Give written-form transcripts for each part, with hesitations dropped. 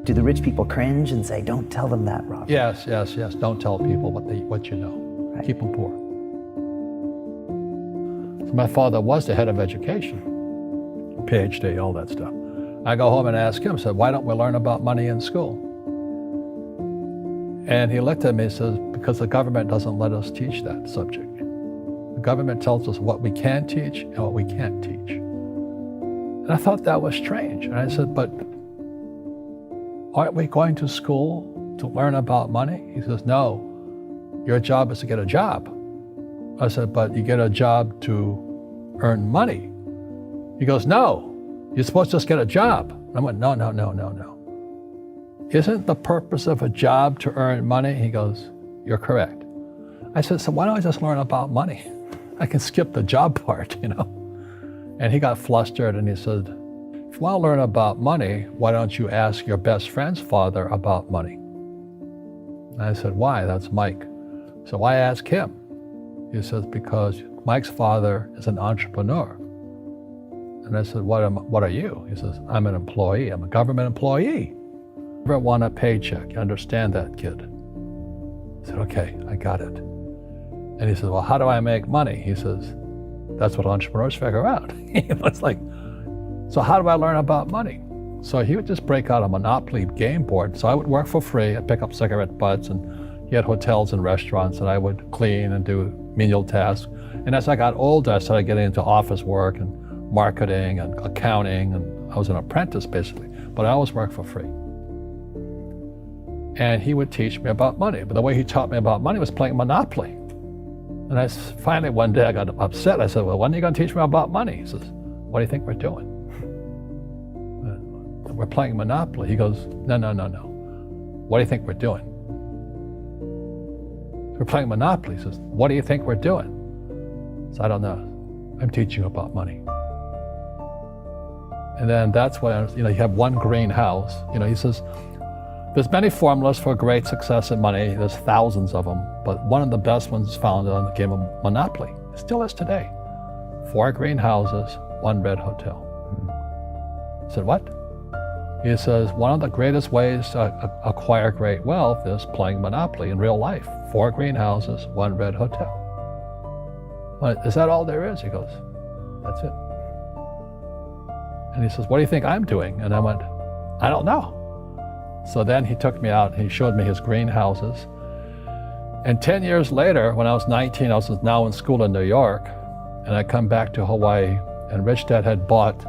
Do the rich people cringe and say, don't tell them that, Rob? Yes. Don't tell people what you know. Right. Keep them poor. So my father was the head of education, PhD, all that stuff. I go home and ask him, said, why don't we learn about money in school? And he looked at me and says, because the government doesn't let us teach that subject. The government tells us what we can teach and what we can't teach. And I thought that was strange. And I said, but aren't we going to school to learn about money? He says, no, your job is to get a job. I said, but you get a job to earn money. He goes, no, you're supposed to just get a job. I went, no. Isn't the purpose of a job to earn money? He goes, you're correct. I said, so why don't I just learn about money? I can skip the job part, And he got flustered and he said, if you want to learn about money, why don't you ask your best friend's father about money? And I said, why? That's Mike. So why ask him? He says, because Mike's father is an entrepreneur. And I said, what are you? He says, I'm an employee. I'm a government employee. Never want a paycheck. You understand that, kid? I said, okay, I got it. And he says, well, how do I make money? He says, that's what entrepreneurs figure out. It's like, so how do I learn about money? So he would just break out a Monopoly game board. So I would work for free. I'd pick up cigarette butts, and he had hotels and restaurants, and I would clean and do menial tasks. And as I got older, I started getting into office work and marketing and accounting, and I was an apprentice basically, but I always worked for free. And he would teach me about money, but the way he taught me about money was playing Monopoly. And finally one day I got upset. I said, well, when are you going to teach me about money? He says, what do you think we're doing? We're playing Monopoly. He goes, no. What do you think we're doing? We're playing Monopoly. He says, what do you think we're doing? So I don't know. I'm teaching you about money. And then that's when, you have one greenhouse. He says, there's many formulas for great success in money. There's thousands of them, but one of the best ones is found on the game of Monopoly. It still is today. 4 greenhouses, 1 red hotel. I said, what? He says, one of the greatest ways to acquire great wealth is playing Monopoly in real life. 4 greenhouses, 1 red hotel. Well, is that all there is? He goes, that's it. And he says, what do you think I'm doing? And I went, I don't know. So then he took me out and he showed me his greenhouses. And 10 years later, when I was 19, I was now in school in New York, and I come back to Hawaii, and Rich Dad had bought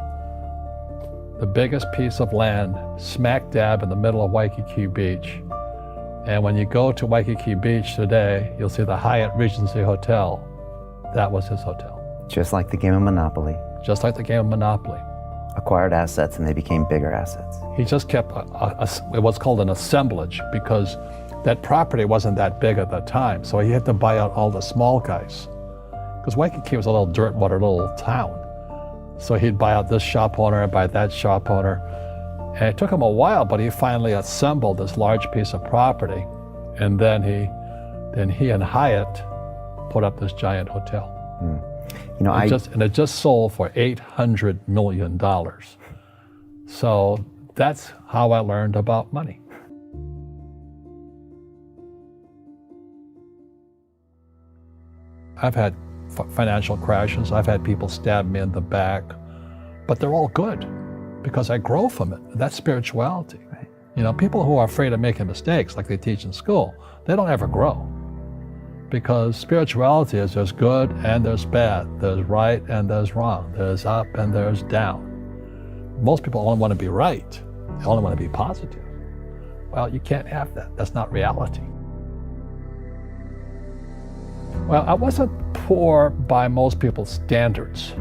the biggest piece of land smack dab in the middle of Waikiki Beach. And when you go to Waikiki Beach today, you'll see the Hyatt Regency Hotel. That was his hotel. Just like the game of Monopoly. Just like the game of Monopoly. Acquired assets and they became bigger assets. He just kept what's called an assemblage, because that property wasn't that big at the time. So he had to buy out all the small guys. Because Waikiki was a little dirt water little town. So he'd buy out this shop owner and buy that shop owner. And it took him a while, but he finally assembled this large piece of property. And then he and Hyatt put up this giant hotel. It just sold for $800 million. So that's how I learned about money. I've had financial crashes. I've had people stab me in the back, but they're all good because I grow from it. That's spirituality. Right. People who are afraid of making mistakes, like they teach in school, they don't ever grow. Because spirituality is there's good and there's bad, there's right and there's wrong, there's up and there's down. Most people only want to be right, they only want to be positive. Well, you can't have that, that's not reality. Well, I wasn't poor by most people's standards,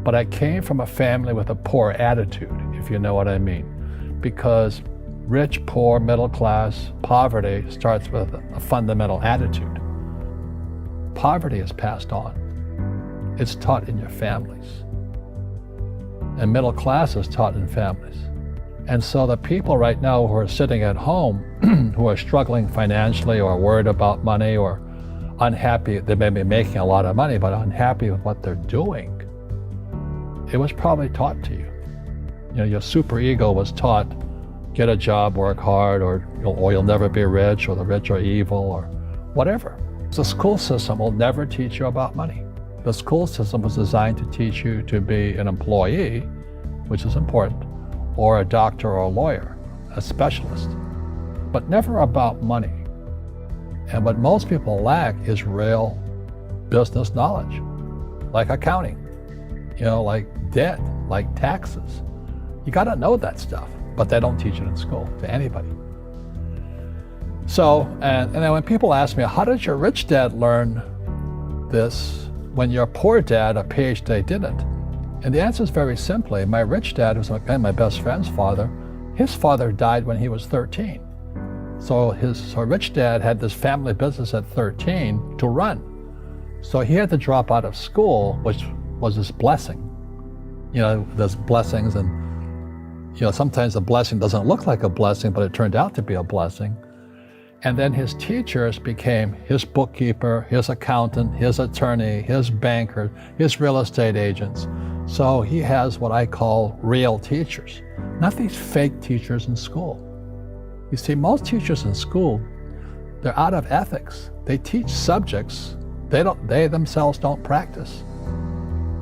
but I came from a family with a poor attitude, if you know what I mean. Because rich, poor, middle class, poverty starts with a fundamental attitude. Poverty is passed on. It's taught in your families. And middle class is taught in families. And so the people right now who are sitting at home, who are struggling financially or worried about money or unhappy, they may be making a lot of money, but unhappy with what they're doing, it was probably taught to you. Your superego was taught get a job, work hard, or you'll never be rich, or the rich are evil, or whatever. The school system will never teach you about money. The school system was designed to teach you to be an employee, which is important, or a doctor or a lawyer, a specialist, but never about money. And what most people lack is real business knowledge, like accounting, like debt, like taxes. You got to know that stuff, but they don't teach it in school to anybody. So, and then when people ask me, how did your rich dad learn this when your poor dad, a PhD, didn't? And the answer is very simply, my rich dad was my best friend's father. His father died when he was 13. So his rich dad had this family business at 13 to run. So he had to drop out of school, which was his blessing. There's blessings, and sometimes the blessing doesn't look like a blessing, but it turned out to be a blessing. And then his teachers became his bookkeeper, his accountant, his attorney, his banker, his real estate agents. So he has what I call real teachers, not these fake teachers in school. You see, most teachers in school, they're out of ethics. They teach subjects they themselves don't practice.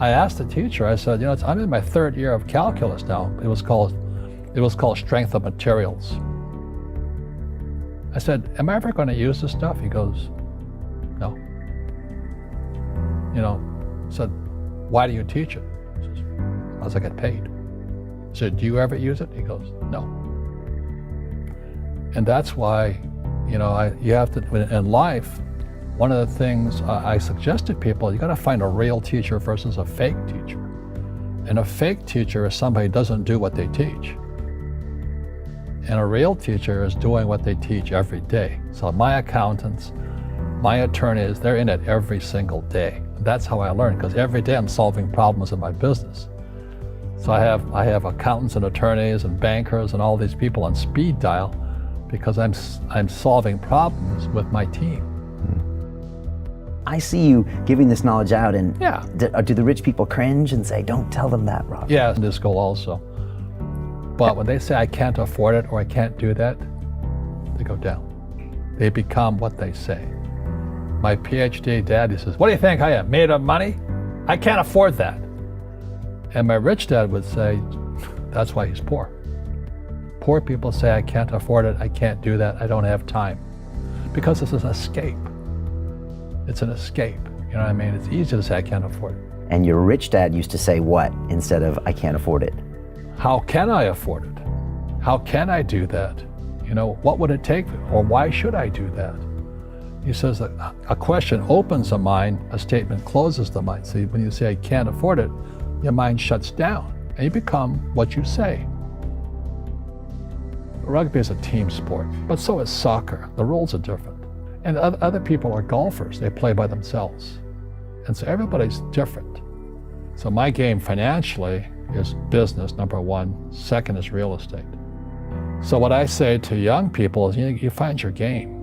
I asked the teacher, I said, I'm in my third year of calculus now. It was called strength of materials. I said, am I ever going to use this stuff? He goes, no. I said, why do you teach it? He says, because I get paid. I said, do you ever use it? He goes, no. And that's why, you have to, in life, one of the things I suggest to people, you got to find a real teacher versus a fake teacher. And a fake teacher is somebody who doesn't do what they teach. And a real teacher is doing what they teach every day. So my accountants, my attorneys, they're in it every single day. That's how I learn, because every day I'm solving problems in my business. So I have accountants and attorneys and bankers and all these people on speed dial because I'm solving problems with my team. I see you giving this knowledge out, and Yeah. do the rich people cringe and say, don't tell them that, Rob? Yeah, in this goal also. But when they say I can't afford it or I can't do that, they go down. They become what they say. My PhD dad, he says, what do you think I am, made of money? I can't afford that. And my rich dad would say, that's why he's poor. Poor people say, I can't afford it, I can't do that, I don't have time. Because it's an escape. It's an escape, you know what I mean? It's easy to say I can't afford it. And your rich dad used to say what instead of I can't afford it? How can I afford it? How can I do that? What would it take, or why should I do that? He says that a question opens the mind, a statement closes the mind. See, when you say I can't afford it, your mind shuts down and you become what you say. Rugby is a team sport, but so is soccer. The rules are different. And other people are golfers, they play by themselves. And so everybody's different. So my game financially is business, number one. Second is real estate. So what I say to young people is, you find your game.